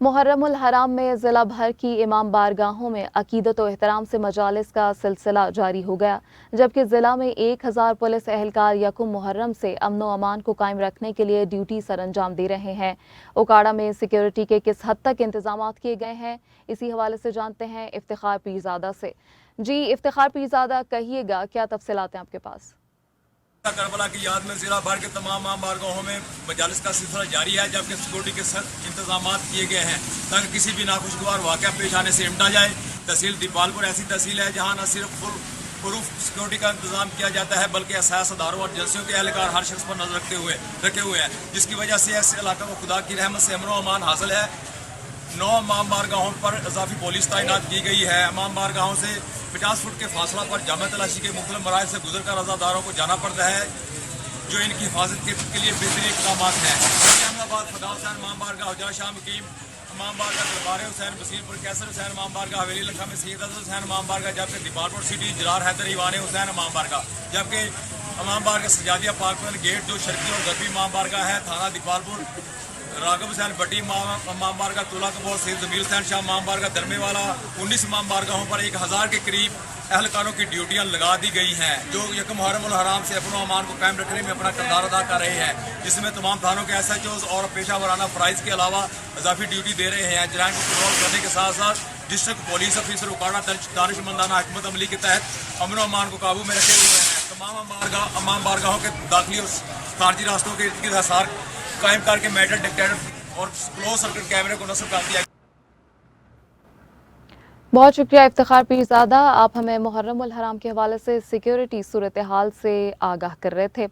محرم الحرام میں ضلع بھر کی امام بارگاہوں میں عقیدت و احترام سے مجالس کا سلسلہ جاری ہو گیا، جبکہ ضلع میں 1000 پولیس اہلکار یکم محرم سے امن و امان کو قائم رکھنے کے لیے ڈیوٹی سر انجام دے رہے ہیں۔ اوکاڑہ میں سیکیورٹی کے کس حد تک انتظامات کیے گئے ہیں، اسی حوالے سے جانتے ہیں افتخار پیرزادہ سے۔ جی افتخار پیرزادہ، کہیے گا کیا تفصیلات ہیں آپ کے پاس؟ کربلا کی یاد میں ضلع بھر کے تمام امام بارگاہوں میں مجالس کا سلسلہ جاری ہے، جبکہ سیکورٹی کے سخت انتظامات کیے گئے ہیں تاکہ کسی بھی ناخوشگوار واقعہ پیش آنے سے نمٹا جائے۔ تحصیل دیپال پور ایسی تحصیل ہے جہاں نہ صرف فل پروف سیکورٹی کا انتظام کیا جاتا ہے بلکہ اساس اداروں اور ایجنسیوں کے اہلکار ہر شخص پر نظر رکھے ہوئے ہیں، جس کی وجہ سے اس علاقہ کو خدا کی رحمت سے امن و امان حاصل ہے۔ 9 امام بارگاہوں پر اضافی پولیس تعینات کی گئی ہے۔ امام بارگاہوں سے 50 فٹ کے فاصلہ پر جامع تلاشی کے مختلف مراحل سے گزر کر عزاداروں کو جانا پڑتا ہے، جو ان کی حفاظت کے لیے بہترین اقدامات ہیں۔ احمد آباد خدا حسین امام بارگاہ حجرہ شاہ مقیم امام بارگاہ دربار حسین بصیر پور کیسر حسین امام بارگاہ حویلی لکھا میں سید افضل حسین امام بارگاہ، جبکہ دیپالپور سٹی جلال حیدر ایوان حسین امام بارگاہ، جبکہ امام بارگاہ سجادیہ پارک گیٹ جو شرقی اور غربی امام بارگاہ ہے، تھانہ دیپالپور راغب حسین بٹی امام بارگاہ طلع کبور سید ضمیر حسین شاہ امام بارگاہ درمے والا 19 امام بارگاہوں پر 1000 کے قریب اہلکاروں کی ڈیوٹیاں لگا دی گئی ہیں، جو یکم محرم الحرام سے امن و امان کو قائم رکھنے میں اپنا کردار ادا کر رہے ہیں، جس میں تمام تھانوں کے ایس ایچ اوز اور پیشہ ورانہ فرائض کے علاوہ اضافی ڈیوٹی دے رہے ہیں۔ جرائم کو کنٹرول کرنے کے ساتھ ساتھ ڈسٹرکٹ پولیس آفیسر اوکاڑہ دانش مندانہ حکمت عملی کے تحت امن و امان کو قابو میں رکھے ہوئے ہیں۔ تمام امام بارگاہوں کے داخلی اور خارجی راستوں کے ارد گرد حصار قائم کر کے میٹل ڈیٹیکٹر اور کلوز سرکٹ کیمرے کو نصب کر دیا۔ بہت شکریہ افتخار پیرزادہ، آپ ہمیں محرم الحرام کے حوالے سے سیکیورٹی صورتحال سے آگاہ کر رہے تھے۔